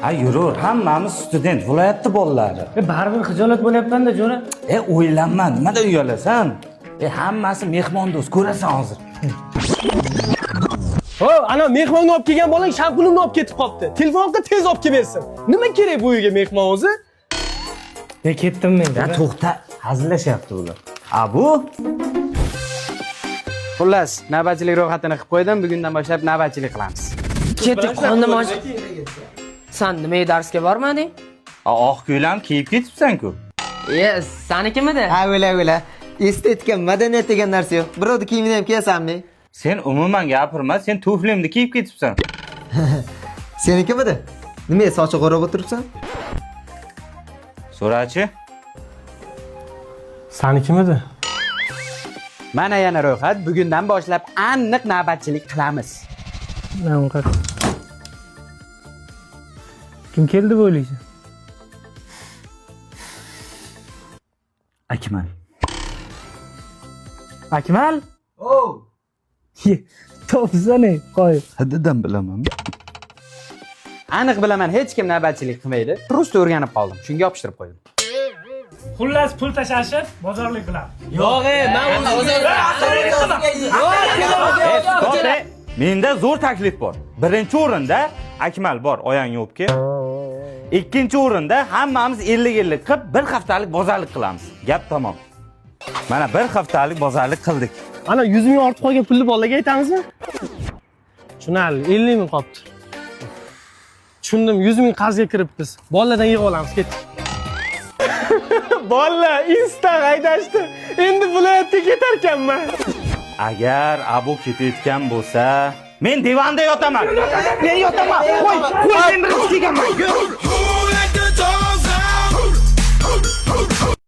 Ha yurur, hammamiz student, viloyatda bolalari. Baribir xijolat bo'lyapman-da, jo'ra. O'ylanma, nimadan uyalasan? Hammasi mehmondo'st, ko'rasan hozir. Ho, ana mehmonga olib kelgan bolang shampunimni olib ketib qopti. Telefonga tez olib kelib bersin. Nima kerak bu uyga mehmon o'zi? Ketdim men. Ya to'xta, hazillashyapti ular. Bu Xullas, navbatchilik ro'yxatini qilib qo'ydim. Bugundan boshlab navbatchilik qilamiz. Ketdik, qondim och. Sen nima darsga bormading? oq ko'ylam kiyib ketibsan-ku. Sanikimidi? Ha, o'la. Estetika, madaniyat degan narsa yo'q. Birovni kiyimini ham kiyasanmi? Sen umuman gapirma, sen tuflimni kiyib ketibsan. Senikimidi? Nimaga sochiq o'rab o'tiribsan? So'rachi. Sanikimidi? Mana yana ro'yxat. Bugundan boshlab aniq navbatchilik qilamiz. Kim keldi bu o'ylaysan? Akmal. Akmal? Topsana, qo'y. Haddidan bilaman. Aniq bilaman, hech kim navbatchilik qilmaydi. Просто o'rganib qoldim. Shunga yopishtirib qo'ydim. Xullas pul tashashib, bozorlik qilamiz. Yo'q, men Menda zo'r taklif bor. Birinchi o'rinda Akmal bor, oyangni o'pki. Ikkinchi o'rinda hammamiz 50-50 qilib bir haftalik bozorlik qilamiz. Gap tamom. Mana bir haftalik bozorlik qildik. ana 100 ming ortib qolgan pulni bolaga aytamizmi? Tushunali, 50 ming qolibdi. Tushundim, 100 ming qarzga kiribmiz. Bolalardan yig'ib olamiz, ketdik. Bolalar insta haydashdi. Endi viloyatga ketar ekanman. Agar Abu ketayotgan bo'lsa, men divanda yotaman. Men yotaman. Qo'y, men birinchi kelganman.